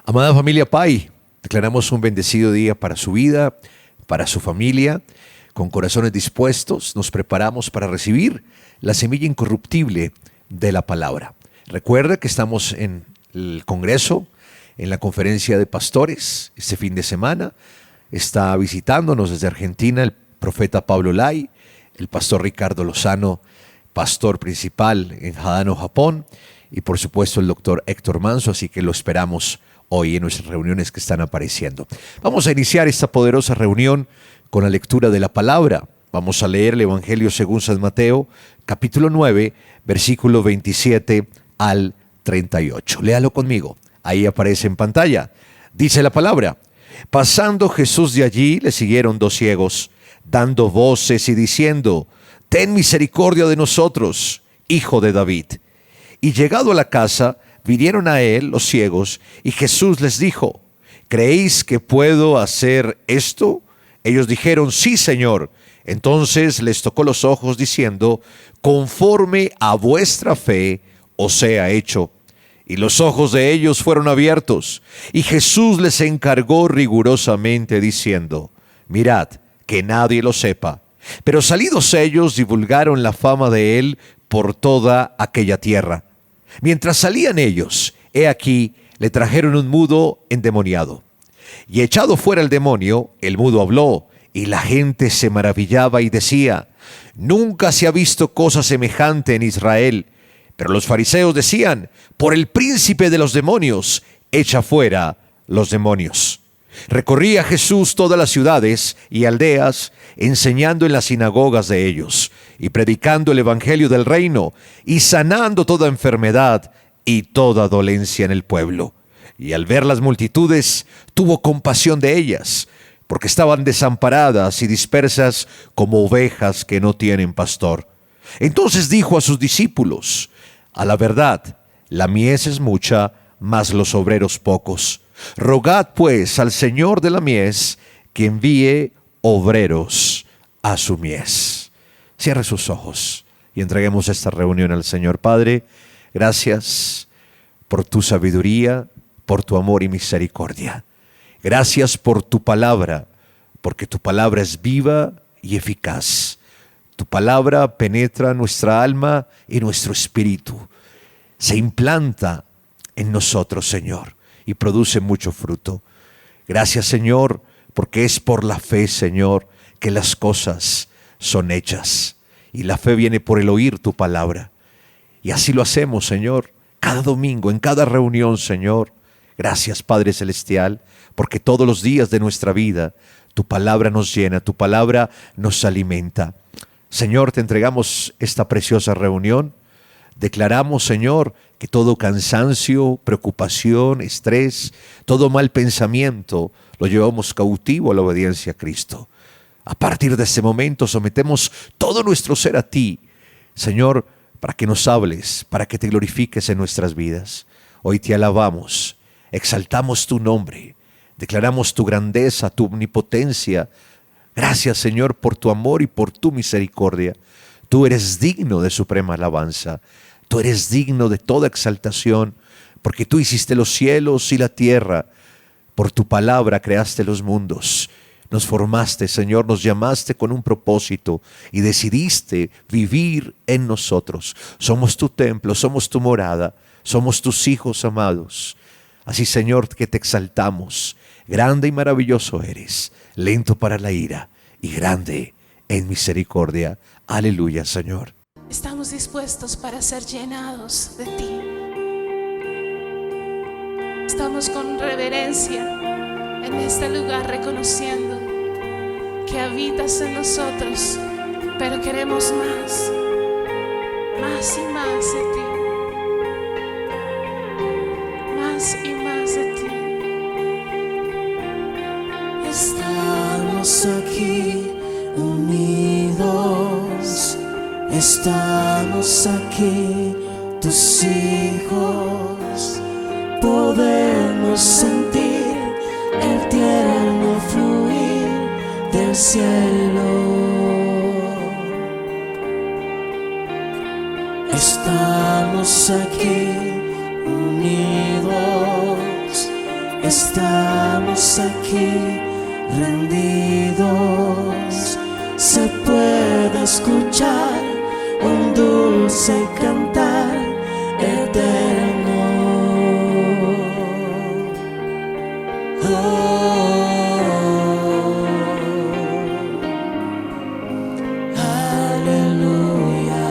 Amada familia Pai, declaramos un bendecido día para su vida, para su familia. Con corazones dispuestos nos preparamos para recibir la semilla incorruptible de la palabra. Recuerda que estamos en el Congreso, en la conferencia de pastores. Este fin de semana está visitándonos desde Argentina el profeta Pablo Lai, el pastor Ricardo Lozano, pastor principal en Hadano, Japón, y por supuesto el doctor Héctor Manso, así que lo esperamos hoy en nuestras reuniones que están apareciendo. Vamos a iniciar esta poderosa reunión con la lectura de la palabra. Vamos a leer el Evangelio según San Mateo, capítulo 9, versículo 27 al 38. Léalo conmigo, ahí aparece en pantalla. Dice la palabra: pasando Jesús de allí, le siguieron dos ciegos, dando voces y diciendo: ten misericordia de nosotros, hijo de David. Y llegado a la casa, vinieron a él los ciegos, y Jesús les dijo: ¿creéis que puedo hacer esto? Ellos dijeron: sí, Señor. Entonces les tocó los ojos, diciendo: conforme a vuestra fe os sea hecho. Y los ojos de ellos fueron abiertos, y Jesús les encargó rigurosamente, diciendo: mirad, que nadie lo sepa. Pero salidos ellos, divulgaron la fama de él por toda aquella tierra. Mientras salían ellos, he aquí, le trajeron un mudo endemoniado. Y echado fuera el demonio, el mudo habló, y la gente se maravillaba y decía: nunca se ha visto cosa semejante en Israel. Pero los fariseos decían: por el príncipe de los demonios, echa fuera los demonios. Recorría Jesús todas las ciudades y aldeas, enseñando en las sinagogas de ellos, y predicando el evangelio del reino, y sanando toda enfermedad y toda dolencia en el pueblo. Y al ver las multitudes, tuvo compasión de ellas, porque estaban desamparadas y dispersas como ovejas que no tienen pastor. Entonces dijo a sus discípulos: a la verdad, la mies es mucha, mas los obreros pocos. Rogad pues al Señor de la mies que envíe obreros a su mies. Cierre sus ojos y entreguemos esta reunión al Señor. Padre, gracias por tu sabiduría, por tu amor y misericordia. Gracias por tu palabra, porque tu palabra es viva y eficaz. Tu palabra penetra nuestra alma y nuestro espíritu. Se implanta en nosotros, Señor, y produce mucho fruto. Gracias, Señor, porque es por la fe, Señor, que las cosas son hechas. Y la fe viene por el oír tu palabra. Y así lo hacemos, Señor, cada domingo, en cada reunión, Señor. Gracias, Padre Celestial, porque todos los días de nuestra vida tu palabra nos llena, tu palabra nos alimenta. Señor, te entregamos esta preciosa reunión. Declaramos, Señor, que todo cansancio, preocupación, estrés, todo mal pensamiento, lo llevamos cautivo a la obediencia a Cristo. A partir de este momento sometemos todo nuestro ser a ti, Señor, para que nos hables, para que te glorifiques en nuestras vidas. Hoy te alabamos, exaltamos tu nombre, declaramos tu grandeza, tu omnipotencia. Gracias, Señor, por tu amor y por tu misericordia. Tú eres digno de suprema alabanza. Tú eres digno de toda exaltación, porque tú hiciste los cielos y la tierra. Por tu palabra creaste los mundos. Nos formaste, Señor, nos llamaste con un propósito y decidiste vivir en nosotros. Somos tu templo, somos tu morada, somos tus hijos amados. Así, Señor, que te exaltamos. Grande y maravilloso eres, lento para la ira y grande en misericordia. Aleluya, Señor. Estamos dispuestos para ser llenados de ti. Estamos con reverencia en este lugar reconociendo que habitas en nosotros, pero queremos más, más y más de ti, más y más de ti. Estamos aquí unidos, estamos aquí tus hijos, podemos sentir el tierno fluir del cielo. Estamos aquí unidos, estamos aquí rendidos. Se puede escuchar un dulce cantar eterno. Aleluya.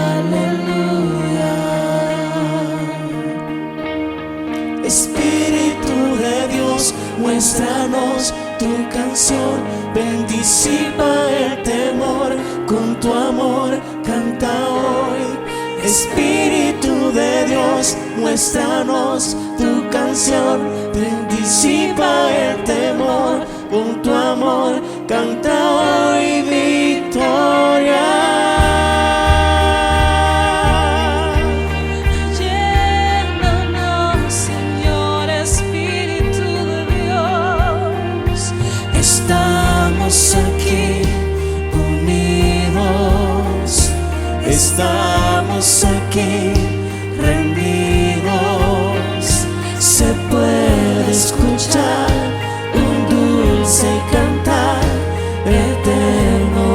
Aleluya. Espíritu de Dios, muéstranos tu canción, ven, disipa el temor, con tu amor canta hoy. Espíritu de Dios, muéstranos tu canción, ven, disipa el temor, con tu amor canta hoy victoria. Llénanos, Señor, Espíritu de Dios. Estamos aquí unidos, estamos aquí rendidos. Se puede escuchar un dulce cantar eterno.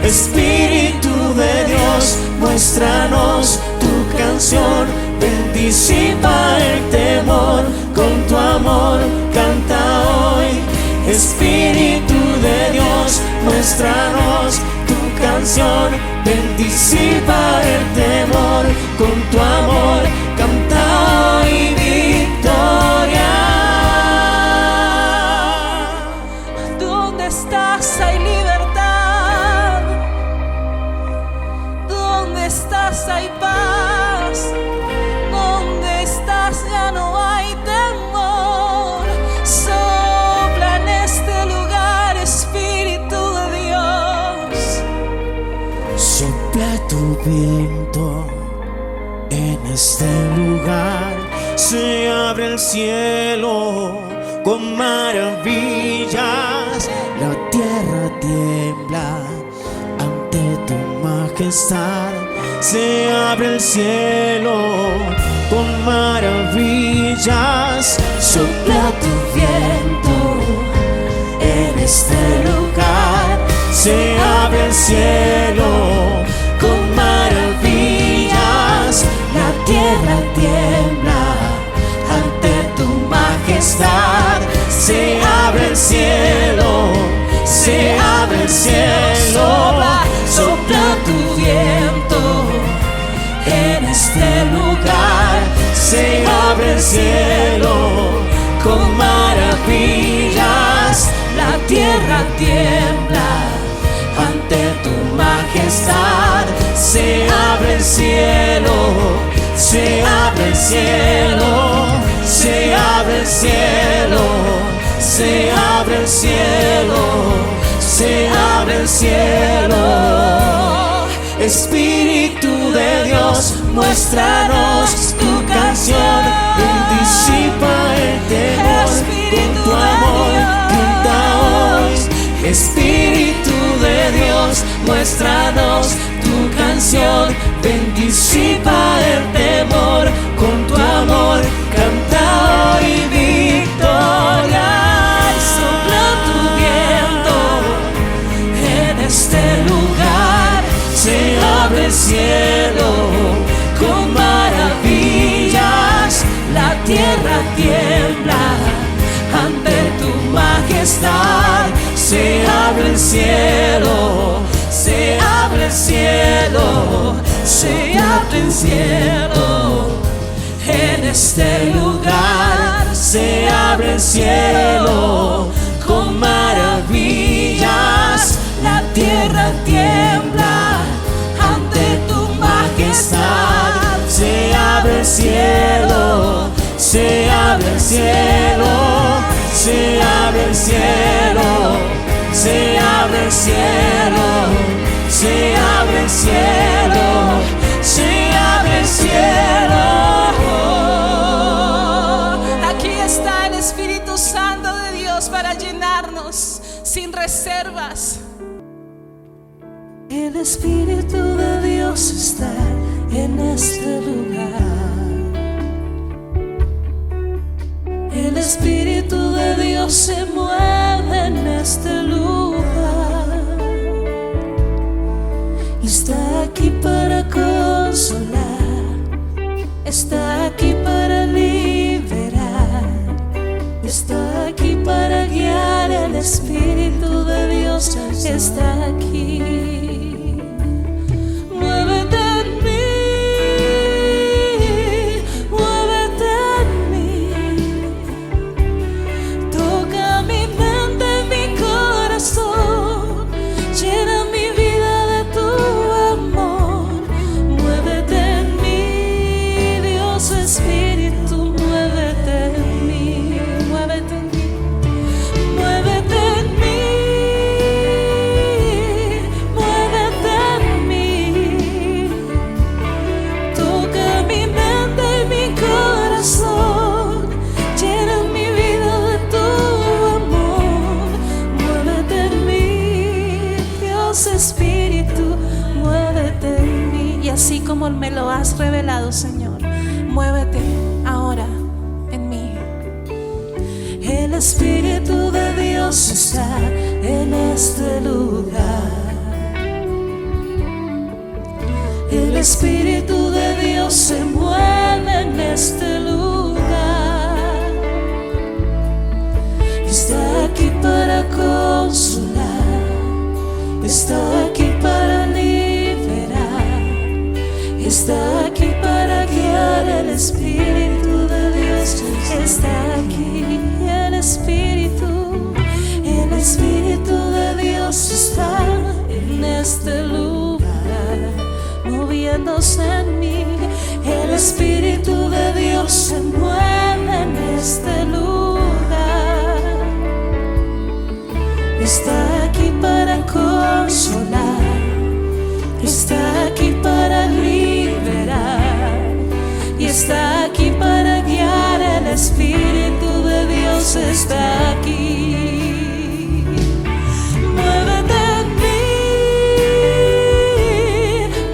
Espíritu de Dios, muéstranos tu canción, ven, disipa el temor, con tu amor canta hoy. Espíritu de Dios, muéstranos tu canción, ven, disipa el temor, con tu amor canta hoy victoria. ¿Dónde estás? Hay libertad. ¿Dónde estás? Hay paz. ¿Dónde estás? Ya no hay temor. Sopla en este lugar, Espíritu de Dios. Sopla tu viento en este lugar, se abre el cielo con maravillas, la tierra tiembla ante tu majestad. Se abre el cielo con maravillas, sopla tu viento en este lugar. Se abre el cielo con maravillas, la tierra tiembla ante tu majestad. Se abre el cielo, se abre el cielo. Sopla tu viento en este lugar. Se abre el cielo con maravillas, la tierra tiembla ante tu majestad. Se abre el cielo, se abre el cielo, se abre el cielo, se abre el cielo, se abre el cielo. Espíritu de Dios, muéstranos tu canción, ven, disipa el temor, con tu amor canta hoy. Espíritu de Dios, muéstranos tu canción, ven, disipa el temor, con tu amor canta hoy victoria. Y sopla tu viento en este lugar. Se abre el cielo con maravillas, la tierra tiembla ante tu majestad. Se abre el cielo, se abre el cielo, se abre el cielo en este lugar. Se abre el cielo con maravillas, la tierra tiembla ante tu majestad. Se abre abre el cielo, se abre el cielo, se abre el cielo, se abre el cielo, se abre el cielo, se abre el cielo. Aquí está el Espíritu Santo de Dios para llenarnos sin reservas. El Espíritu de Dios está en este lugar. El Espíritu de Dios se mueve en este lugar. Está aquí para consolar, está aquí para liberar, está aquí para guiar. El Espíritu de Dios está aquí. Muévete en mí, muévete en mí. Toca mi mente y mi corazón, llena mi vida de tu amor. Muévete en mí, Dios Espíritu, muévete en mí, muévete en mí, muévete en mí, muévete en mí. Toca mi mente y mi corazón, llena mi vida de tu amor. Muévete en mí, Dios Espíritu, muévete en mí. Y así como me lo has revelado, Señor, muévete ahora en mí. El Espíritu de Dios está en este lugar. El Espíritu de Dios se mueve en este lugar. Está aquí para consolar, está aquí para liberar, está aquí para guiar. El Espíritu de Dios está aquí. El Espíritu de Dios está en este lugar, moviéndose en mí. El Espíritu de Dios se mueve en este lugar. Está aquí para consolar, está aquí para liberar y está aquí para guiar. El Espíritu de Dios está aquí. Muévete en mí,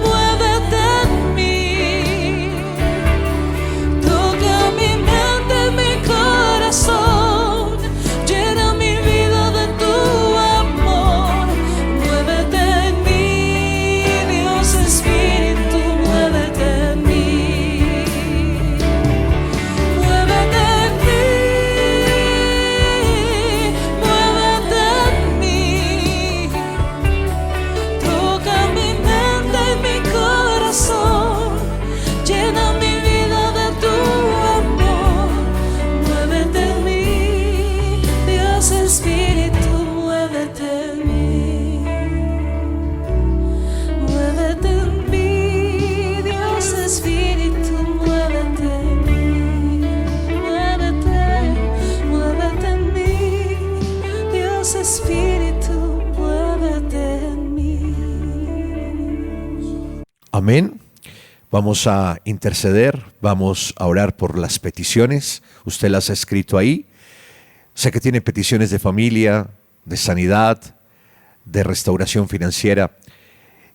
muévete en mí. Toca mi mente, mi corazón, llena mi vida de tu amor. Muévete en mí, Dios Espíritu, muévete en mí. Muévete en mí, muévete en mí. Toca mi mente y mi corazón, llena mi vida de tu amor. Muévete en mí, Dios Espíritu, muévete en mí. Muévete en mí, Dios Espíritu, muévete en mí. Muévete, muévete en mí, Dios Espíritu, muévete en mí. Amén. Vamos a interceder, vamos a orar por las peticiones. Usted las ha escrito ahí. Sé que tiene peticiones de familia, de sanidad, de restauración financiera.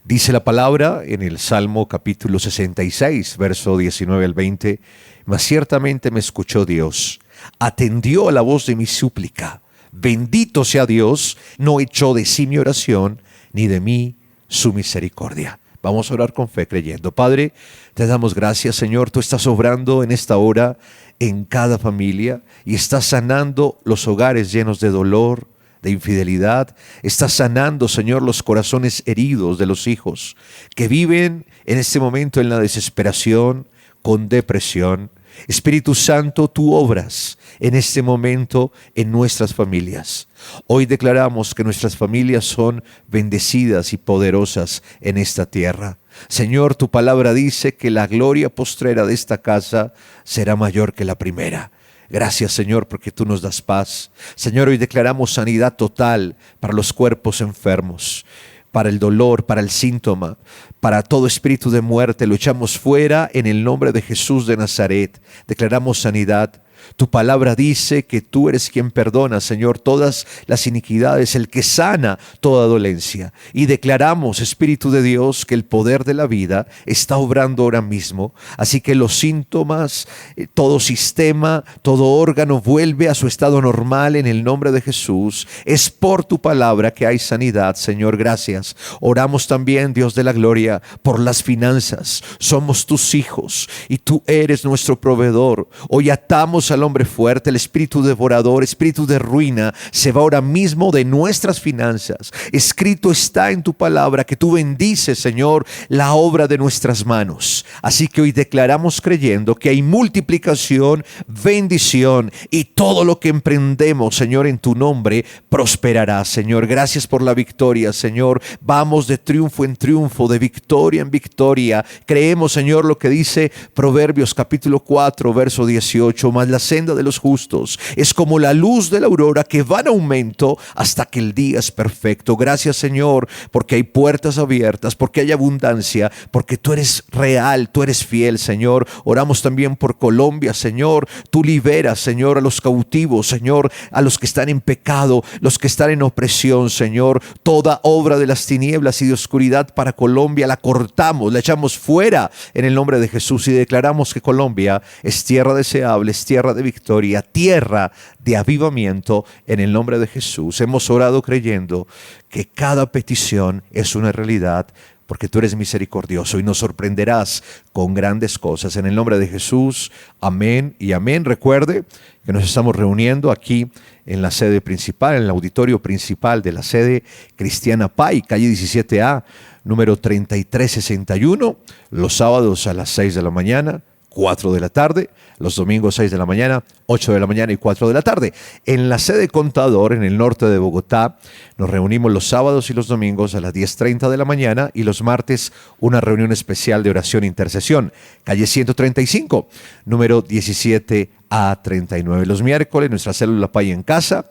Dice la palabra en el Salmo capítulo 66, verso 19 al 20, mas ciertamente me escuchó Dios, atendió a la voz de mi súplica. Bendito sea Dios, no echó de sí mi oración, ni de mí su misericordia. Vamos a orar con fe creyendo. Padre, te damos gracias, Señor. Tú estás obrando en esta hora en cada familia y estás sanando los hogares llenos de dolor, de infidelidad. Estás sanando, Señor, los corazones heridos de los hijos que viven en este momento en la desesperación, con depresión. Espíritu Santo, tú obras en este momento en nuestras familias. Hoy declaramos que nuestras familias son bendecidas y poderosas en esta tierra. Señor, tu palabra dice que la gloria postrera de esta casa será mayor que la primera. Gracias, Señor, porque tú nos das paz. Señor, hoy declaramos sanidad total para los cuerpos enfermos, para el dolor, para el síntoma, para todo espíritu de muerte. Lo echamos fuera en el nombre de Jesús de Nazaret. Declaramos sanidad. Tu palabra dice que tú eres quien perdona, Señor, todas las iniquidades, el que sana toda dolencia. Y declaramos, Espíritu de Dios, que el poder de la vida está obrando ahora mismo. Así que los síntomas, todo sistema, todo órgano vuelve a su estado normal en el nombre de Jesús. Es por tu palabra que hay sanidad, Señor, gracias. Oramos también, Dios de la gloria, por las finanzas. Somos tus hijos y tú eres nuestro proveedor. Hoy atamos al hombre fuerte, el espíritu devorador, espíritu de ruina, se va ahora mismo de nuestras finanzas. Escrito está en tu palabra que tú bendices, Señor, la obra de nuestras manos. Así que hoy declaramos creyendo que hay multiplicación, bendición y todo lo que emprendemos, Señor, en tu nombre prosperará, Señor. Gracias por la victoria, Señor. Vamos de triunfo en triunfo, de victoria en victoria. Creemos, Señor, lo que dice Proverbios capítulo 4, verso 18, más la senda de los justos es como la luz de la aurora que va en aumento hasta que el día es perfecto. Gracias, Señor, porque hay puertas abiertas, porque hay abundancia, porque tú eres real, tú eres fiel, Señor. Oramos también por Colombia, Señor. Tú liberas, Señor, a los cautivos, Señor, a los que están en pecado, los que están en opresión, Señor. Toda obra de las tinieblas y de oscuridad para Colombia la cortamos, la echamos fuera en el nombre de Jesús y declaramos que Colombia es tierra deseable, es tierra de victoria, tierra de avivamiento en el nombre de Jesús. Hemos orado creyendo que cada petición es una realidad porque tú eres misericordioso y nos sorprenderás con grandes cosas. En el nombre de Jesús, amén y amén. Recuerde que nos estamos reuniendo aquí en la sede principal, en el auditorio principal de la sede Cristiana Pai, calle 17A, número 3361, los sábados a las 6 de la mañana, 4 de la tarde, los domingos 6 de la mañana, 8 de la mañana y 4 de la tarde. En la sede Contador, en el norte de Bogotá, nos reunimos los sábados y los domingos a las 10:30 de la mañana y los martes una reunión especial de oración e intercesión. Calle 135, número 17A39. Los miércoles nuestra célula Pai en casa.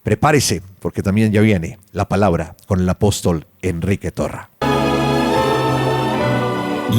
Prepárese, porque también ya viene la palabra con el apóstol Enrique Torra.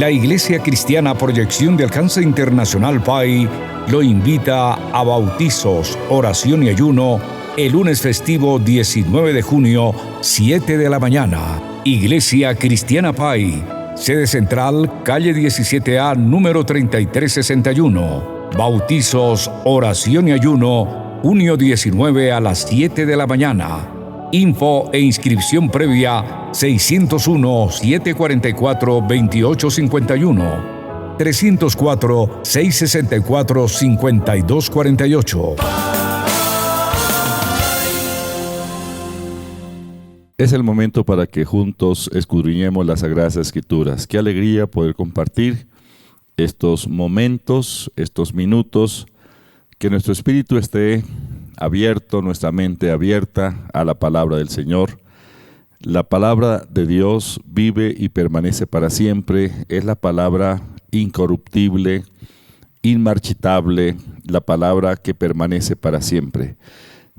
La Iglesia Cristiana Proyección de Alcance Internacional Pai lo invita a bautizos, oración y ayuno el lunes festivo 19 de junio, 7 de la mañana. Iglesia Cristiana Pai, sede central, calle 17A, número 3361. Bautizos, oración y ayuno, junio 19 a las 7 de la mañana. Info e inscripción previa 601-744-2851, 304-664-5248. Es el momento para que juntos escudriñemos las Sagradas Escrituras. Qué alegría poder compartir estos momentos, estos minutos, que nuestro espíritu esté abierto, nuestra mente abierta a la palabra del Señor. La palabra de Dios vive y permanece para siempre. Es la palabra incorruptible, inmarchitable, la palabra que permanece para siempre.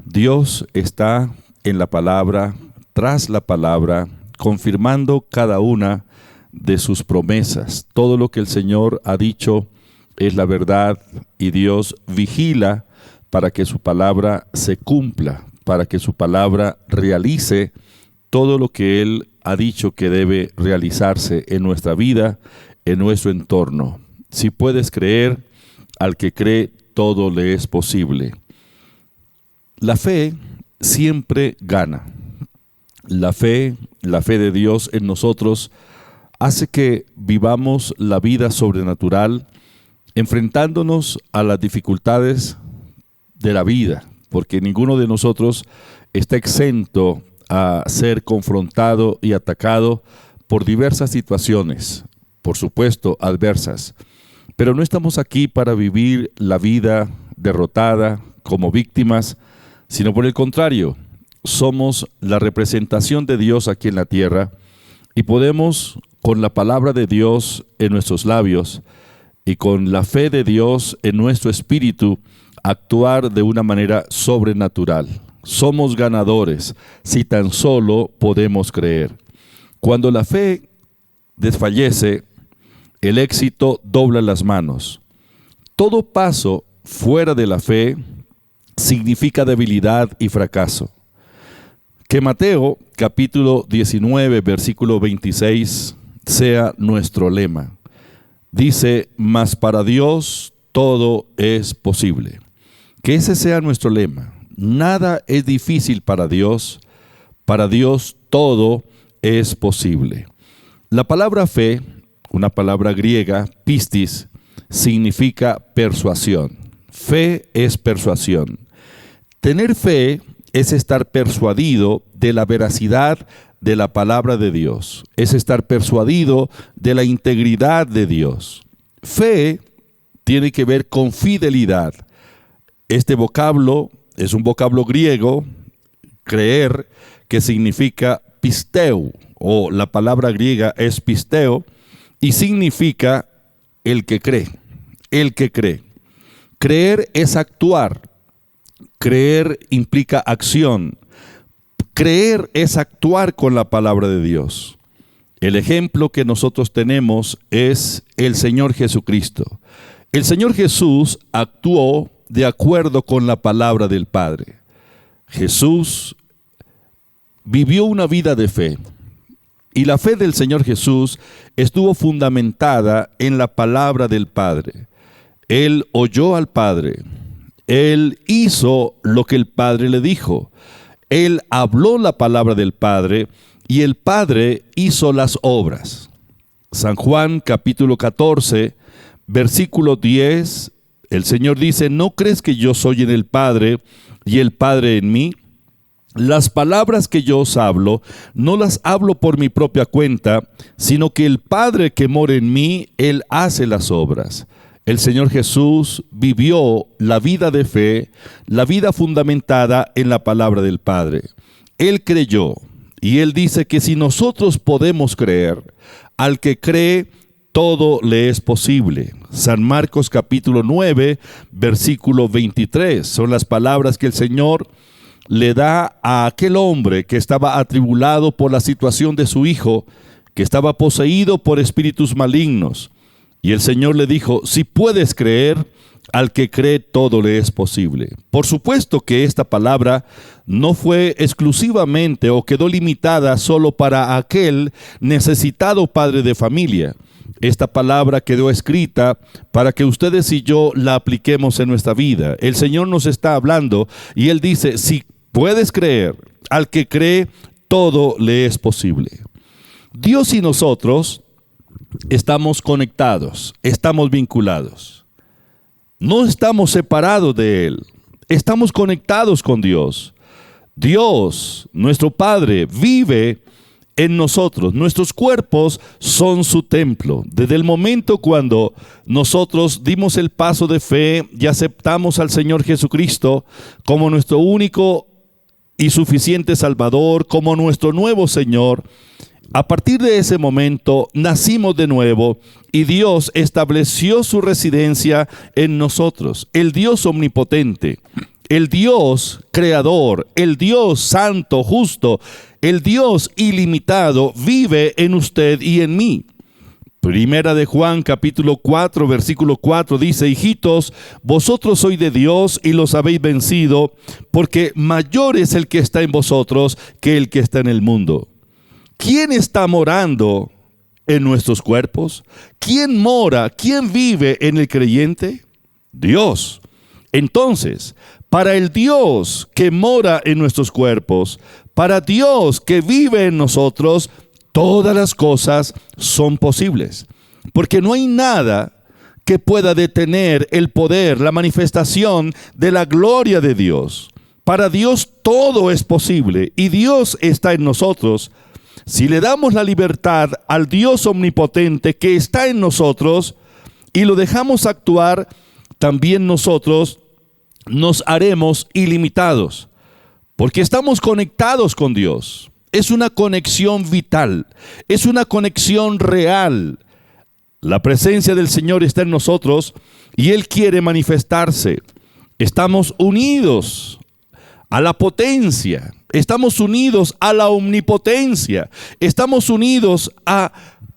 Dios está en la palabra, tras la palabra, confirmando cada una de sus promesas. Todo lo que el Señor ha dicho es la verdad y Dios vigila para que su palabra se cumpla, para que su palabra realice todo lo que Él ha dicho que debe realizarse en nuestra vida, en nuestro entorno. Si puedes creer, al que cree, todo le es posible. La fe siempre gana. La fe de Dios en nosotros hace que vivamos la vida sobrenatural, enfrentándonos a las dificultades de la vida, porque ninguno de nosotros está exento a ser confrontado y atacado por diversas situaciones, por supuesto adversas, Pero no estamos aquí para vivir la vida derrotada como víctimas, sino por el contrario, somos la representación de Dios aquí en la tierra y podemos, con la palabra de Dios en nuestros labios y con la fe de Dios en nuestro espíritu, actuar de una manera sobrenatural. Somos ganadores si tan solo podemos creer. Cuando la fe desfallece, el éxito dobla las manos. Todo paso fuera de la fe significa debilidad y fracaso. Que Mateo capítulo 19, versículo 26 sea nuestro lema. Dice, mas para Dios todo es posible. Que ese sea nuestro lema. Nada es difícil para Dios todo es posible. La palabra fe, una palabra griega, pistis, significa persuasión. Fe es persuasión. Tener fe es estar persuadido de la veracidad de la palabra de Dios. Es estar persuadido de la integridad de Dios. Fe tiene que ver con fidelidad. Este vocablo es un vocablo griego, creer, que significa pisteu, o la palabra griega es pisteo, y significa el que cree, el que cree. Creer es actuar, creer implica acción, creer es actuar con la palabra de Dios. El ejemplo que nosotros tenemos es el Señor Jesucristo. El Señor Jesús actuó de acuerdo con la palabra del Padre. Jesús vivió una vida de fe. Y la fe del Señor Jesús estuvo fundamentada en la palabra del Padre. Él oyó al Padre. Él hizo lo que el Padre le dijo. Él habló la palabra del Padre y el Padre hizo las obras. San Juan capítulo 14, versículo 10, el Señor dice, ¿no crees que yo soy en el Padre y el Padre en mí? Las palabras que yo os hablo, no las hablo por mi propia cuenta, sino que el Padre que mora en mí, Él hace las obras. El Señor Jesús vivió la vida de fe, la vida fundamentada en la palabra del Padre. Él creyó, y Él dice que si nosotros podemos creer, al que cree, todo le es posible. San Marcos capítulo 9, versículo 23, son las palabras que el Señor le da a aquel hombre que estaba atribulado por la situación de su hijo, que estaba poseído por espíritus malignos. Y el Señor le dijo, si puedes creer, al que cree todo le es posible. Por supuesto que esta palabra no fue exclusivamente o quedó limitada solo para aquel necesitado padre de familia. Esta palabra quedó escrita para que ustedes y yo la apliquemos en nuestra vida. El Señor nos está hablando y Él dice, si puedes creer, al que cree, todo le es posible. Dios y nosotros estamos conectados, estamos vinculados. No estamos separados de Él, estamos conectados con Dios. Dios, nuestro Padre, vive en nosotros. Nuestros cuerpos son su templo. Desde el momento cuando nosotros dimos el paso de fe y aceptamos al Señor Jesucristo como nuestro único y suficiente Salvador, como nuestro nuevo Señor, a partir de ese momento nacimos de nuevo y Dios estableció su residencia en nosotros. El Dios omnipotente, el Dios creador, el Dios santo, justo, el Dios ilimitado vive en usted y en mí. Primera de Juan capítulo 4 versículo 4 dice, hijitos, vosotros sois de Dios y los habéis vencido, porque mayor es el que está en vosotros que el que está en el mundo. ¿Quién está morando en nuestros cuerpos? ¿Quién mora, quién vive en el creyente? Dios. Entonces, para el Dios que mora en nuestros cuerpos, para Dios que vive en nosotros, todas las cosas son posibles. Porque no hay nada que pueda detener el poder, la manifestación de la gloria de Dios. Para Dios todo es posible y Dios está en nosotros. Si le damos la libertad al Dios omnipotente que está en nosotros y lo dejamos actuar, también nosotros nos haremos ilimitados, porque estamos conectados con Dios. Es una conexión vital, es una conexión real. La presencia del Señor está en nosotros y Él quiere manifestarse. Estamos unidos a la potencia, estamos unidos a la omnipotencia, estamos unidos a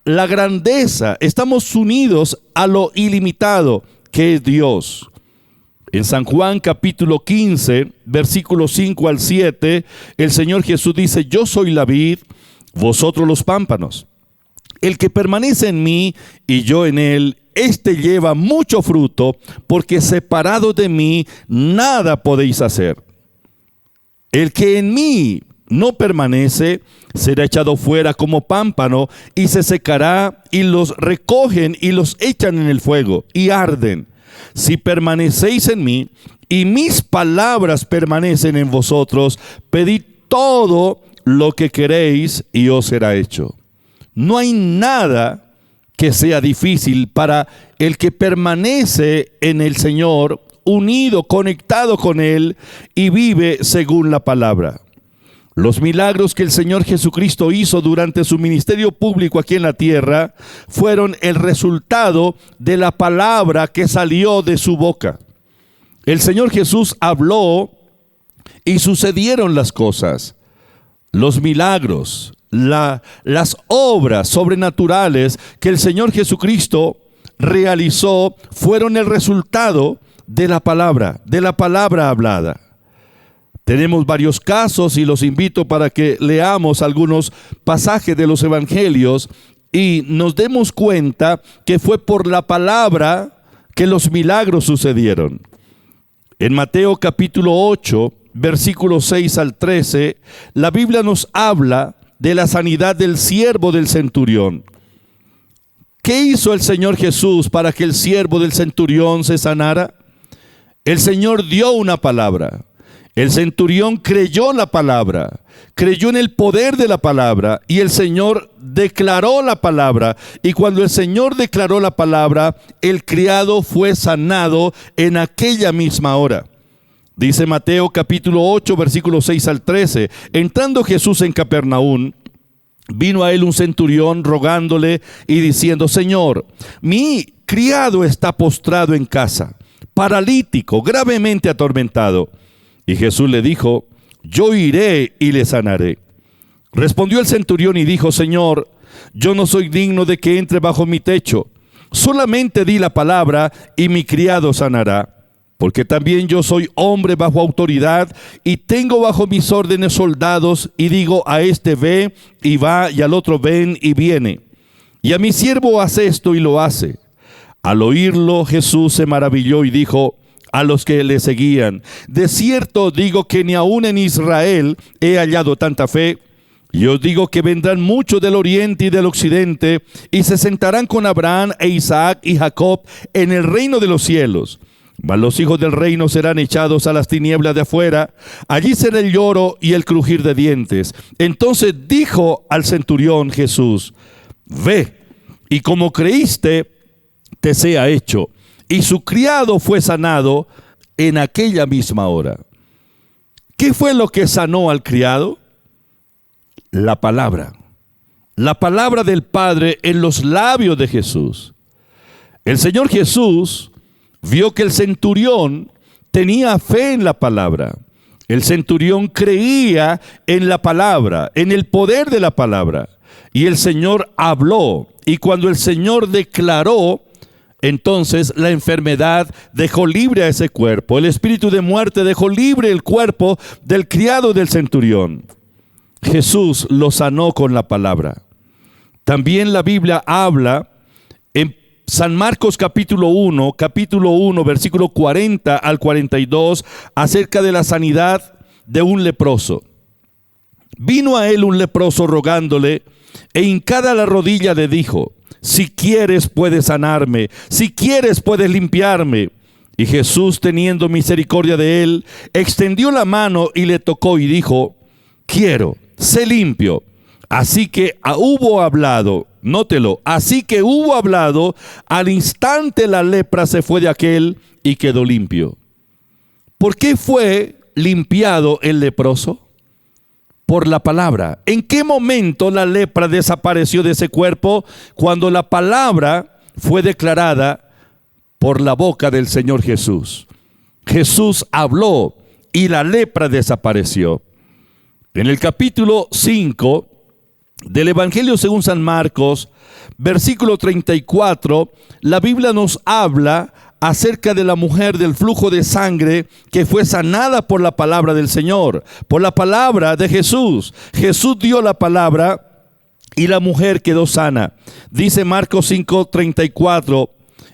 la grandeza, estamos unidos a lo ilimitado que es Dios. En San Juan capítulo 15, versículos 5 al 7, el Señor Jesús dice: yo soy la vid, vosotros los pámpanos. El que permanece en mí y yo en él, éste lleva mucho fruto, porque separado de mí nada podéis hacer. El que en mí no permanece será echado fuera como pámpano y se secará, y los recogen y los echan en el fuego y arden. Si permanecéis en mí y mis palabras permanecen en vosotros, pedid todo lo que queréis y os será hecho. No hay nada que sea difícil para el que permanece en el Señor, unido, conectado con Él y vive según la palabra. Los milagros que el Señor Jesucristo hizo durante su ministerio público aquí en la tierra fueron el resultado de la palabra que salió de su boca. El Señor Jesús habló y sucedieron las cosas. Los milagros, las obras sobrenaturales que el Señor Jesucristo realizó fueron el resultado de la palabra hablada. Tenemos varios casos y los invito para que leamos algunos pasajes de los evangelios y nos demos cuenta que fue por la palabra que los milagros sucedieron. En Mateo capítulo 8, versículos 6 al 13, la Biblia nos habla de la sanidad del siervo del centurión. ¿Qué hizo el Señor Jesús para que el siervo del centurión se sanara? El Señor dio una palabra. El centurión creyó la palabra, creyó en el poder de la palabra, y el Señor declaró la palabra. Y cuando el Señor declaró la palabra, el criado fue sanado en aquella misma hora. Dice Mateo capítulo 8, versículos 6 al 13. Entrando Jesús en Capernaum, vino a él un centurión rogándole y diciendo: Señor, mi criado está postrado en casa, paralítico, gravemente atormentado. Y Jesús le dijo: yo iré y le sanaré. Respondió el centurión y dijo: Señor, yo no soy digno de que entre bajo mi techo. Solamente di la palabra y mi criado sanará. Porque también yo soy hombre bajo autoridad y tengo bajo mis órdenes soldados, y digo a este ve y va, y al otro ven y viene. Y a mi siervo hace esto y lo hace. Al oírlo, Jesús se maravilló y dijo a los que le seguían: de cierto digo que ni aun en Israel he hallado tanta fe. Y os digo que vendrán muchos del oriente y del occidente y se sentarán con Abraham e Isaac y Jacob en el reino de los cielos. Mas los hijos del reino serán echados a las tinieblas de afuera. Allí será el lloro y el crujir de dientes. Entonces dijo al centurión Jesús: ve, y como creíste, te sea hecho. Y su criado fue sanado en aquella misma hora. ¿Qué fue lo que sanó al criado? La palabra del Padre en los labios de Jesús. El Señor Jesús vio que el centurión tenía fe en la palabra. El centurión creía en la palabra, en el poder de la palabra. Y el Señor habló. Y cuando el Señor declaró, entonces la enfermedad dejó libre a ese cuerpo. El espíritu de muerte dejó libre el cuerpo del criado del centurión. Jesús lo sanó con la palabra. También la Biblia habla en San Marcos capítulo 1, versículo 40 al 42, acerca de la sanidad de un leproso. Vino a él un leproso rogándole, e hincada la rodilla le dijo: si quieres puedes sanarme, si quieres puedes limpiarme. Y Jesús, teniendo misericordia de él, extendió la mano y le tocó y dijo: quiero, sé limpio. Así que hubo hablado, nótelo, así que hubo hablado, al instante la lepra se fue de aquel y quedó limpio. ¿Por qué fue limpiado el leproso? Por la palabra. ¿En qué momento la lepra desapareció de ese cuerpo? Cuando la palabra fue declarada por la boca del Señor Jesús. Jesús habló y la lepra desapareció. En el capítulo 5 del Evangelio según San Marcos, versículo 34, la Biblia nos habla acerca de la mujer del flujo de sangre que fue sanada por la palabra del Señor, por la palabra de Jesús. Jesús dio la palabra y la mujer quedó sana. Dice Marcos 5:34,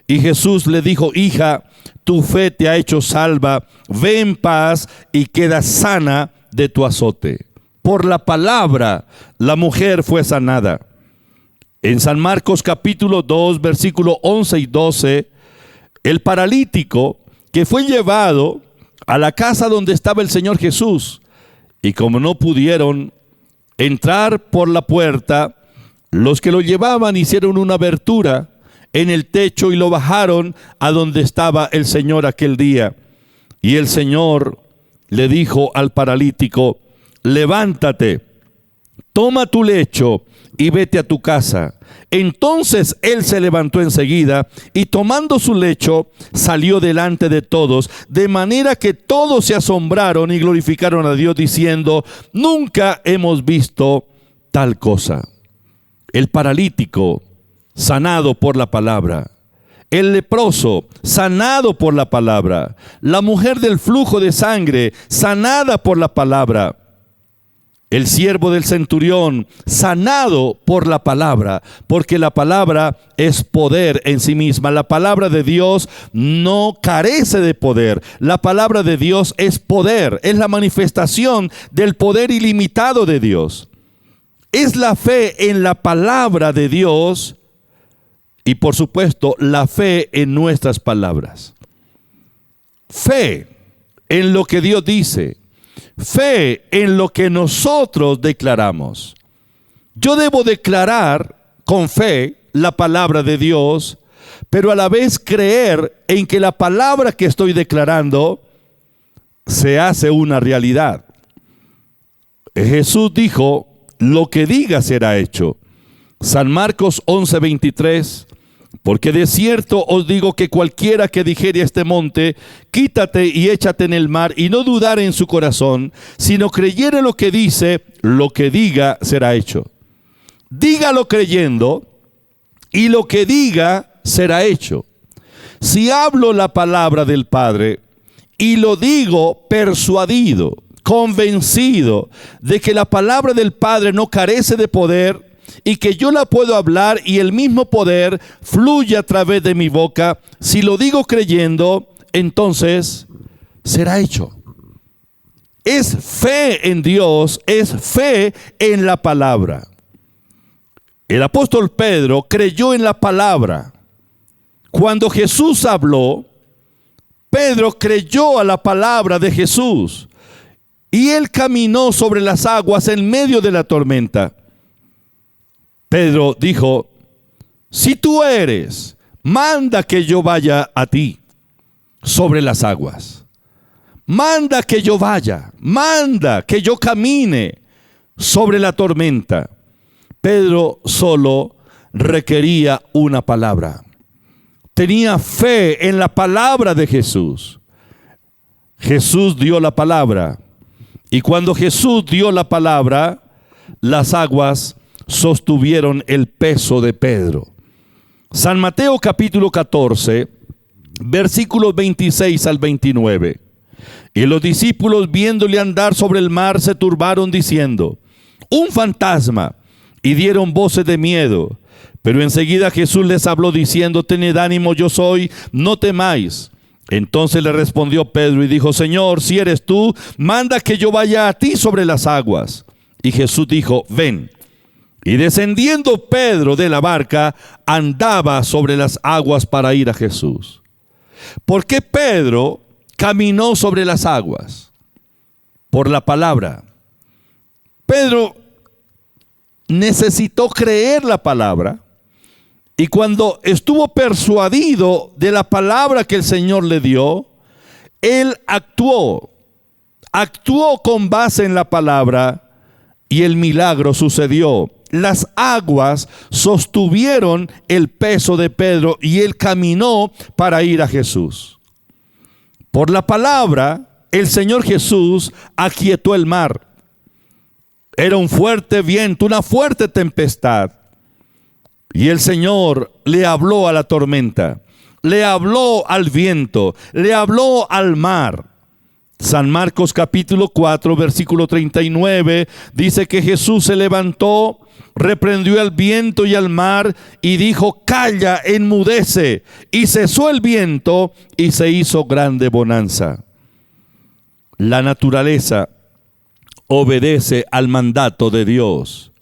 y Jesús le dijo: hija, tu fe te ha hecho salva, ve en paz y queda sana de tu azote. Por la palabra, la mujer fue sanada. En San Marcos capítulo 2, versículo 11 y 12, el paralítico que fue llevado a la casa donde estaba el Señor Jesús, y como no pudieron entrar por la puerta, los que lo llevaban hicieron una abertura en el techo y lo bajaron a donde estaba el Señor aquel día. Y el Señor le dijo al paralítico: levántate, toma tu lecho y vete a tu casa. Entonces él se levantó enseguida y tomando su lecho salió delante de todos, de manera que todos se asombraron y glorificaron a Dios diciendo: nunca hemos visto tal cosa. El paralítico sanado por la palabra, el leproso sanado por la palabra, la mujer del flujo de sangre sanada por la palabra, el siervo del centurión sanado por la palabra, porque la palabra es poder en sí misma. La palabra de Dios no carece de poder. La palabra de Dios es poder, es la manifestación del poder ilimitado de Dios. Es la fe en la palabra de Dios y, por supuesto, la fe en nuestras palabras. Fe en lo que Dios dice. Fe en lo que nosotros declaramos. Yo debo declarar con fe la palabra de Dios, pero a la vez creer en que la palabra que estoy declarando se hace una realidad. Jesús dijo: lo que diga será hecho. San Marcos 11:23. Porque de cierto os digo que cualquiera que dijere a este monte: quítate y échate en el mar, y no dudare en su corazón, sino creyere lo que dice, lo que diga será hecho. Dígalo creyendo, y lo que diga será hecho. Si hablo la palabra del Padre, y lo digo persuadido, convencido de que la palabra del Padre no carece de poder, y que yo la puedo hablar y el mismo poder fluye a través de mi boca, si lo digo creyendo, entonces será hecho. Es fe en Dios, es fe en la palabra. El apóstol Pedro creyó en la palabra. Cuando Jesús habló, Pedro creyó a la palabra de Jesús y él caminó sobre las aguas en medio de la tormenta. Pedro dijo: si tú eres, manda que yo vaya a ti sobre las aguas. Manda que yo vaya, manda que yo camine sobre la tormenta. Pedro solo requería una palabra. Tenía fe en la palabra de Jesús. Jesús dio la palabra. Y cuando Jesús dio la palabra, las aguas sostuvieron el peso de Pedro. San Mateo capítulo 14, versículos 26 al 29. Y los discípulos, viéndole andar sobre el mar, se turbaron diciendo: un fantasma, y dieron voces de miedo. Pero enseguida Jesús les habló diciendo: tened ánimo, yo soy, no temáis. Entonces le respondió Pedro y dijo: Señor, si eres tú, manda que yo vaya a ti sobre las aguas. Y Jesús dijo: ven. Y descendiendo Pedro de la barca, andaba sobre las aguas para ir a Jesús. ¿Por qué Pedro caminó sobre las aguas? Por la palabra. Pedro necesitó creer la palabra, y cuando estuvo persuadido de la palabra que el Señor le dio, él actuó con base en la palabra, y el milagro sucedió. Las aguas sostuvieron el peso de Pedro y él caminó para ir a Jesús. Por la palabra, el Señor Jesús aquietó el mar. Era un fuerte viento, una fuerte tempestad. Y el Señor le habló a la tormenta, le habló al viento, le habló al mar. San Marcos capítulo 4, versículo 39, dice que Jesús se levantó, reprendió al viento y al mar y dijo: calla, enmudece. Y cesó el viento y se hizo grande bonanza. La naturaleza obedece al mandato de Dios.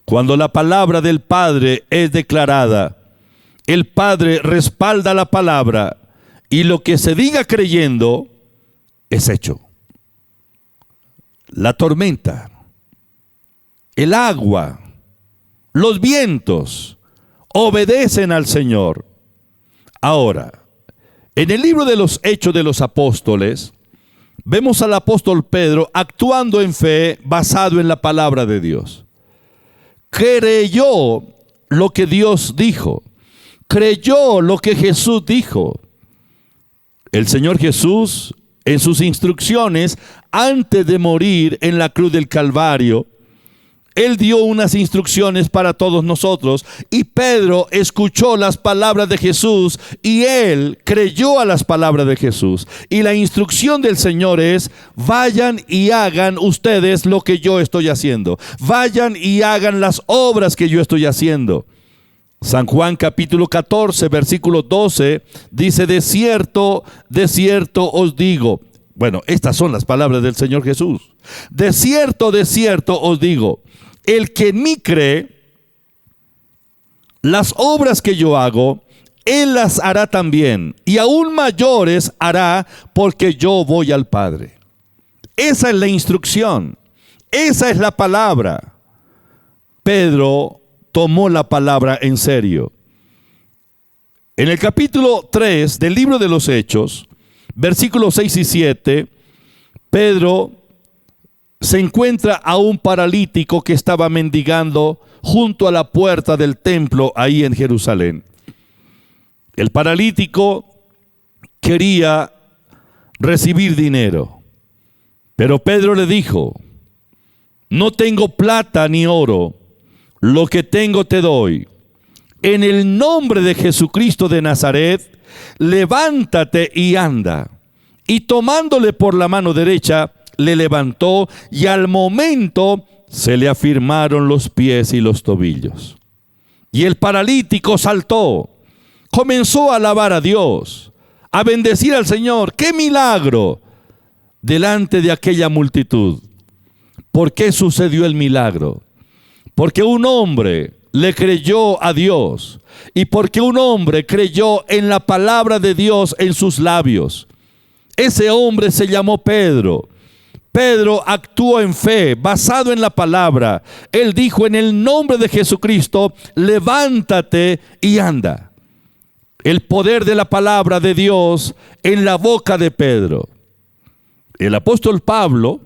Cuando la palabra del Padre es declarada, el Padre respalda la palabra y lo que se diga creyendo es hecho. La tormenta, el agua, los vientos obedecen al Señor. Ahora, en el libro de los Hechos de los Apóstoles, vemos al apóstol Pedro actuando en fe basado en la palabra de Dios. Creyó lo que Dios dijo, creyó lo que Jesús dijo. El Señor Jesús, en sus instrucciones, antes de morir en la cruz del Calvario, Él dio unas instrucciones para todos nosotros, y Pedro escuchó las palabras de Jesús y él creyó a las palabras de Jesús. Y la instrucción del Señor es: vayan y hagan ustedes lo que yo estoy haciendo. Vayan y hagan las obras que yo estoy haciendo. San Juan capítulo 14, versículo 12 dice: de cierto os digo. Bueno, estas son las palabras del Señor Jesús. De cierto os digo, el que en mí cree, las obras que yo hago, él las hará también, y aún mayores hará, porque yo voy al Padre. Esa es la instrucción, esa es la palabra. Pedro tomó la palabra en serio. En el capítulo 3 del libro de los Hechos, versículos 6 y 7, Pedro se encuentra a un paralítico que estaba mendigando junto a la puerta del templo ahí en Jerusalén. El paralítico quería recibir dinero, pero Pedro le dijo: no tengo plata ni oro, lo que tengo te doy. En el nombre de Jesucristo de Nazaret, levántate y anda. Y tomándole por la mano derecha, le levantó, y al momento se le afirmaron los pies y los tobillos. Y el paralítico saltó, comenzó a alabar a Dios, a bendecir al Señor. ¡Qué milagro! Delante de aquella multitud. ¿Por qué sucedió el milagro? Porque un hombre le creyó a Dios, y porque un hombre creyó en la palabra de Dios en sus labios. Ese hombre se llamó Pedro. Pedro actuó en fe, basado en la palabra. Él dijo: en el nombre de Jesucristo, levántate y anda. El poder de la palabra de Dios en la boca de Pedro. El apóstol Pablo,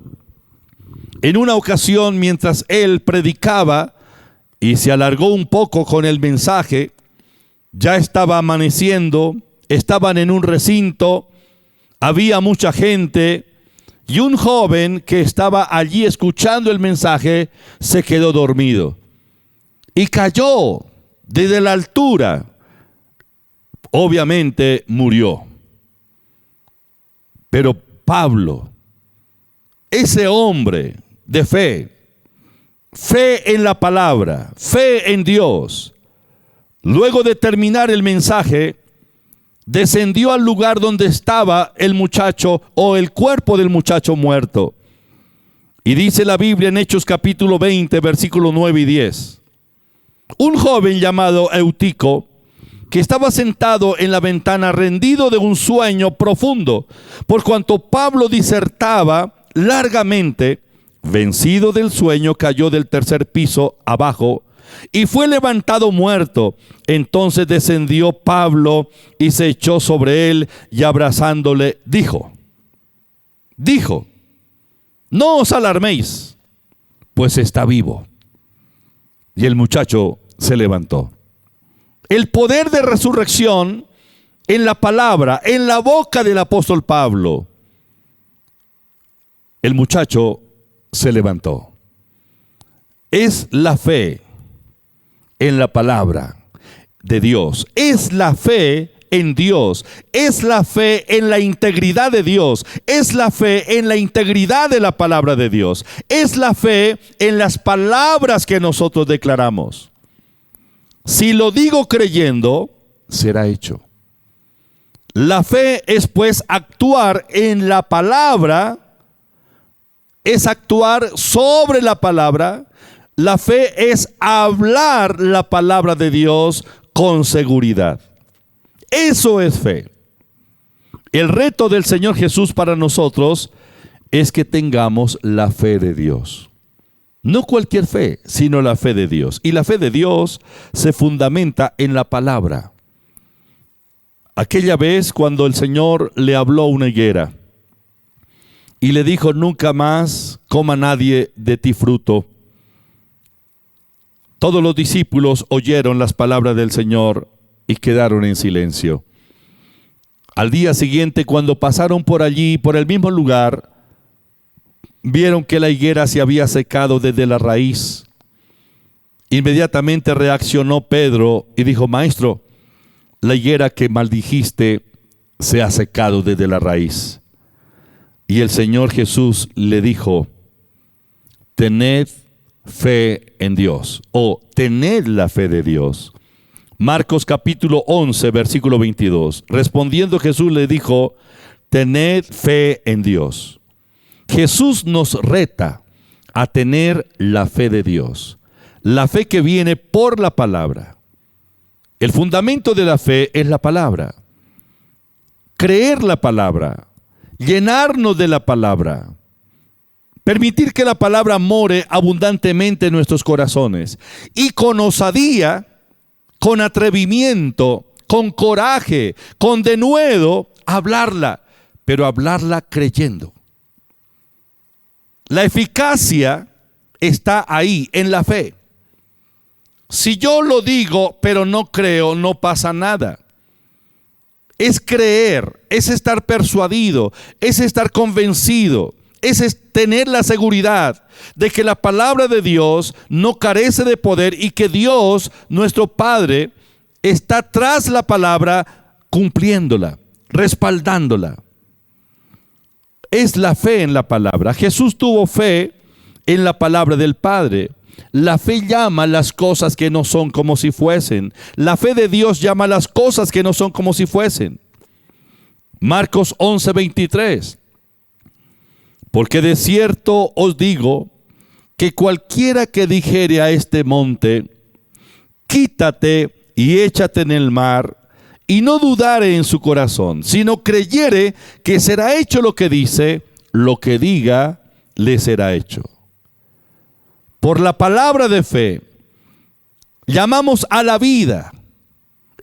en una ocasión, mientras él predicaba y se alargó un poco con el mensaje, ya estaba amaneciendo, estaban en un recinto, había mucha gente, y un joven que estaba allí escuchando el mensaje se quedó dormido y cayó desde la altura. Obviamente murió. Pero Pablo, ese hombre de fe en la palabra, fe en Dios, luego de terminar el mensaje, descendió al lugar donde estaba el muchacho, o el cuerpo del muchacho muerto. Y dice la Biblia en Hechos capítulo 20, versículos 9 y 10. Un joven llamado Eutico, que estaba sentado en la ventana rendido de un sueño profundo, por cuanto Pablo disertaba largamente, vencido del sueño, cayó del tercer piso abajo y fue levantado muerto. Entonces descendió Pablo y se echó sobre él y abrazándole dijo, no os alarméis, pues está vivo. Y el muchacho se levantó. El poder de resurrección en la palabra, en la boca del apóstol Pablo. El muchacho se levantó. Es la fe en la palabra de Dios. Es la fe en Dios. Es la fe en la integridad de Dios. Es la fe en la integridad de la palabra de Dios. Es la fe en las palabras que nosotros declaramos. Si lo digo creyendo, será hecho. La fe es pues actuar en la palabra, es actuar sobre la palabra. La fe es hablar la palabra de Dios con seguridad. Eso es fe. El reto del Señor Jesús para nosotros es que tengamos la fe de Dios. No cualquier fe, sino la fe de Dios. Y la fe de Dios se fundamenta en la palabra. Aquella vez cuando el Señor le habló a una higuera y le dijo, nunca más coma nadie de ti fruto. Todos los discípulos oyeron las palabras del Señor y quedaron en silencio. Al día siguiente, cuando pasaron por allí, por el mismo lugar, vieron que la higuera se había secado desde la raíz. Inmediatamente reaccionó Pedro y dijo, Maestro, la higuera que maldijiste se ha secado desde la raíz. Y el Señor Jesús le dijo, tened fe en Dios, o tened la fe de Dios. Marcos capítulo 11, versículo 22. Respondiendo Jesús le dijo, tened fe en Dios. Jesús nos reta a tener la fe de Dios, la fe que viene por la palabra. El fundamento de la fe es la palabra. Creer la palabra, llenarnos de la palabra, permitir que la palabra more abundantemente en nuestros corazones y con osadía, con atrevimiento, con coraje, con denuedo, hablarla, pero hablarla creyendo. La eficacia está ahí, en la fe. Si yo lo digo, pero no creo, no pasa nada. Es creer, es estar persuadido, es estar convencido, es tener la seguridad de que la palabra de Dios no carece de poder y que Dios, nuestro Padre, está tras la palabra cumpliéndola, respaldándola. Es la fe en la palabra. Jesús tuvo fe en la palabra del Padre. La fe llama las cosas que no son como si fuesen. La fe de Dios llama las cosas que no son como si fuesen. Marcos 11, 23. Porque de cierto os digo que cualquiera que dijere a este monte, quítate y échate en el mar, y no dudare en su corazón, sino creyere que será hecho lo que dice, lo que diga le será hecho. Por la palabra de fe, llamamos a la vida.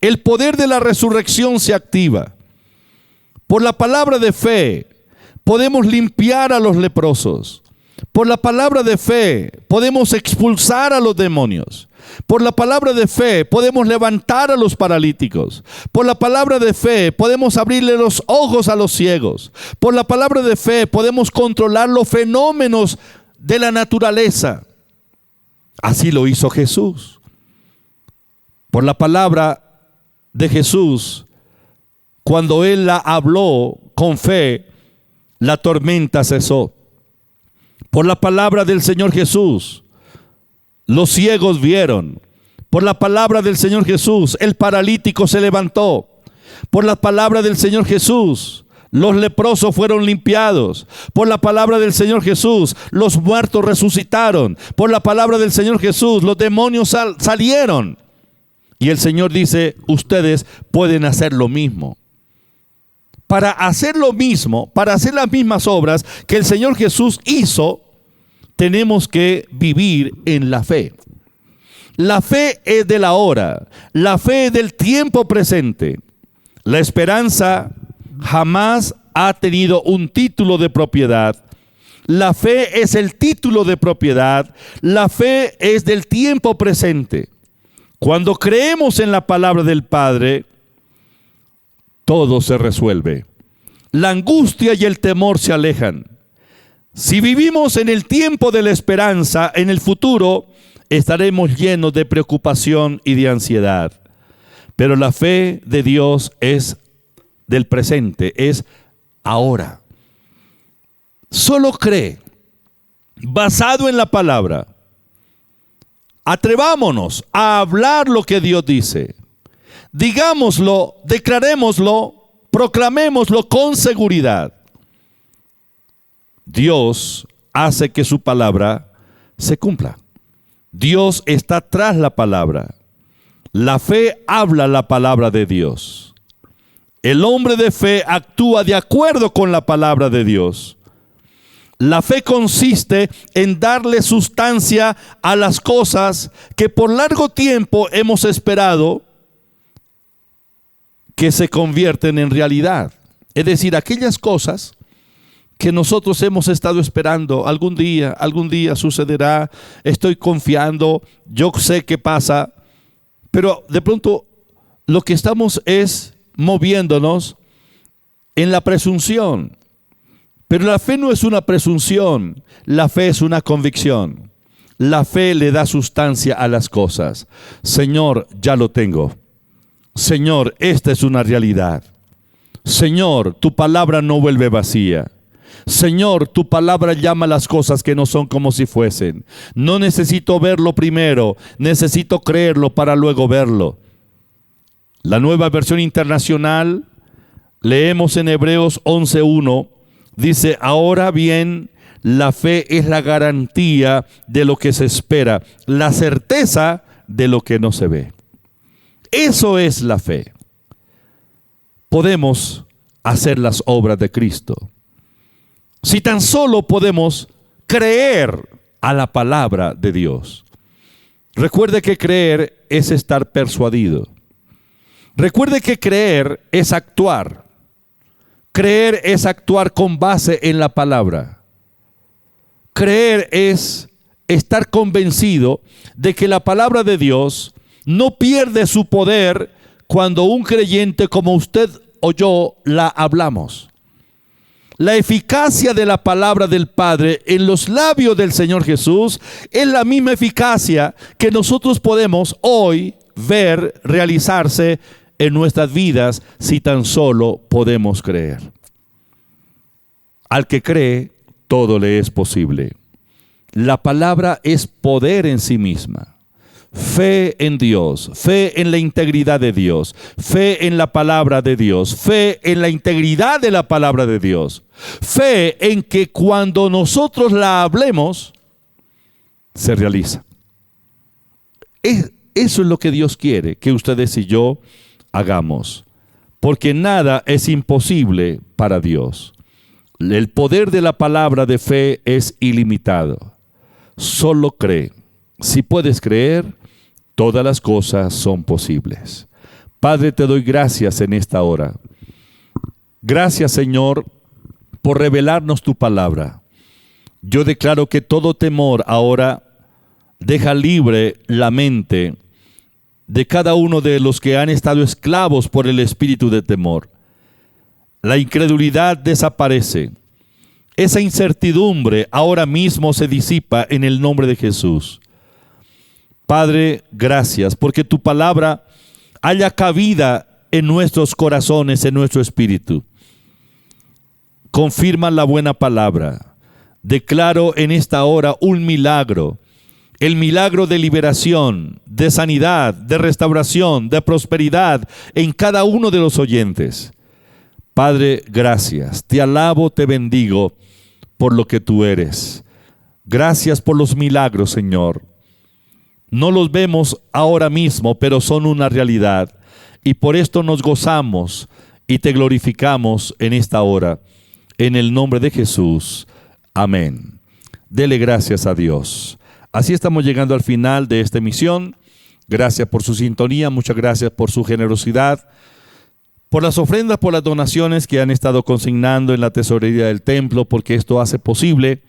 El poder de la resurrección se activa. Por la palabra de fe, podemos limpiar a los leprosos. Por la palabra de fe, podemos expulsar a los demonios. Por la palabra de fe, podemos levantar a los paralíticos. Por la palabra de fe, podemos abrirle los ojos a los ciegos. Por la palabra de fe, podemos controlar los fenómenos de la naturaleza. Así lo hizo Jesús. Por la palabra de Jesús, cuando Él la habló con fe, la tormenta cesó. Por la palabra del Señor Jesús, los ciegos vieron. Por la palabra del Señor Jesús, el paralítico se levantó. Por la palabra del Señor Jesús, los leprosos fueron limpiados. Por la palabra del Señor Jesús, los muertos resucitaron. Por la palabra del Señor Jesús, los demonios salieron. Y el Señor dice, ustedes pueden hacer lo mismo. Para hacer lo mismo, para hacer las mismas obras que el Señor Jesús hizo, tenemos que vivir en la fe. La fe es del ahora, la fe es del tiempo presente. La esperanza jamás ha tenido un título de propiedad. La fe es el título de propiedad. La fe es del tiempo presente. Cuando creemos en la palabra del Padre, todo se resuelve. La angustia y el temor se alejan. Si vivimos en el tiempo de la esperanza, en el futuro estaremos llenos de preocupación y de ansiedad. Pero la fe de Dios es del presente, es ahora. Solo cree, basado en la palabra. Atrevámonos a hablar lo que Dios dice. Digámoslo, declarémoslo, proclamémoslo con seguridad. Dios hace que su palabra se cumpla. Dios está tras la palabra. La fe habla la palabra de Dios. El hombre de fe actúa de acuerdo con la palabra de Dios. La fe consiste en darle sustancia a las cosas que por largo tiempo hemos esperado que se convierten en realidad. Es decir, aquellas cosas que nosotros hemos estado esperando, algún día sucederá, estoy confiando, yo sé qué pasa, pero de pronto lo que estamos es moviéndonos en la presunción. Pero la fe no es una presunción, la fe es una convicción. La fe le da sustancia a las cosas. Señor, ya lo tengo. Señor, esta es una realidad. Señor, tu palabra no vuelve vacía. Señor, tu palabra llama las cosas que no son como si fuesen. No necesito verlo primero, necesito creerlo para luego verlo. La Nueva Versión Internacional, leemos en Hebreos 11:1, dice, ahora bien, la fe es la garantía de lo que se espera, la certeza de lo que no se ve. Eso es la fe. Podemos hacer las obras de Cristo si tan solo podemos creer a la palabra de Dios. Recuerde que creer es estar persuadido. Recuerde que creer es actuar. Creer es actuar con base en la palabra. Creer es estar convencido de que la palabra de Dios no pierde su poder cuando un creyente como usted o yo la hablamos. La eficacia de la palabra del Padre en los labios del Señor Jesús es la misma eficacia que nosotros podemos hoy ver realizarse en nuestras vidas si tan solo podemos creer. Al que cree, todo le es posible. La palabra es poder en sí misma. Fe en Dios, fe en la integridad de Dios, fe en la palabra de Dios, fe en la integridad de la palabra de Dios, fe en que cuando nosotros la hablemos, se realiza. Eso es lo que Dios quiere que ustedes y yo hagamos, porque nada es imposible para Dios. El poder de la palabra de fe es ilimitado. Solo cree. Si puedes creer, todas las cosas son posibles. Padre, te doy gracias en esta hora. Gracias, Señor, por revelarnos tu palabra. Yo declaro que todo temor ahora deja libre la mente de cada uno de los que han estado esclavos por el espíritu de temor. La incredulidad desaparece. Esa incertidumbre ahora mismo se disipa en el nombre de Jesús. Padre, gracias porque tu palabra haya cabida en nuestros corazones, en nuestro espíritu. Confirma la buena palabra. Declaro en esta hora un milagro. El milagro de liberación, de sanidad, de restauración, de prosperidad en cada uno de los oyentes. Padre, gracias. Te alabo, te bendigo por lo que tú eres. Gracias por los milagros, Señor. No los vemos ahora mismo, pero son una realidad. Y por esto nos gozamos y te glorificamos en esta hora. En el nombre de Jesús. Amén. Dele gracias a Dios. Así estamos llegando al final de esta emisión. Gracias por su sintonía, muchas gracias por su generosidad, por las ofrendas, por las donaciones que han estado consignando en la tesorería del templo, porque esto hace posible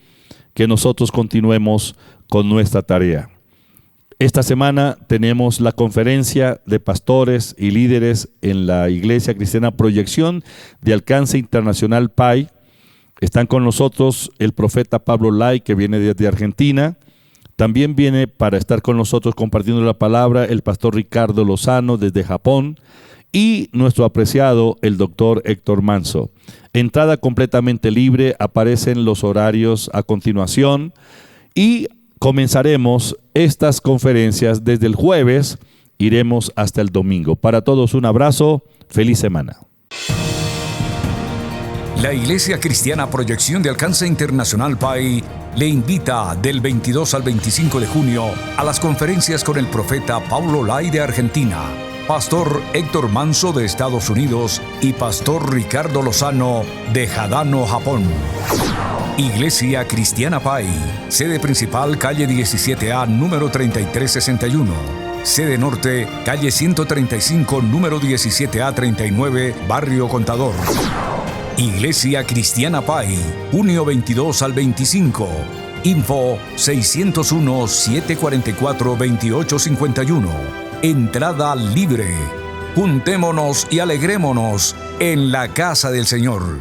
que nosotros continuemos con nuestra tarea. Esta semana tenemos la conferencia de pastores y líderes en la Iglesia Cristiana Proyección de Alcance Internacional PAI. Están con nosotros el profeta Pablo Lai, que viene desde Argentina. También viene para estar con nosotros compartiendo la palabra el pastor Ricardo Lozano desde Japón y nuestro apreciado el doctor Héctor Manso. Entrada completamente libre, aparecen los horarios a continuación y comenzaremos estas conferencias desde el jueves, iremos hasta el domingo. Para todos un abrazo, feliz semana. La Iglesia Cristiana Proyección de Alcance Internacional PAI le invita del 22 al 25 de junio a las conferencias con el profeta Pablo Lai de Argentina, pastor Héctor Manso de Estados Unidos y pastor Ricardo Lozano de Hadano, Japón. Iglesia Cristiana PAI, sede principal calle 17A, número 3361. Sede norte, calle 135, número 17A 39, Barrio Contador. Iglesia Cristiana PAI, junio 22 al 25. Info 601-744-2851. Entrada libre. Juntémonos y alegrémonos en la casa del Señor.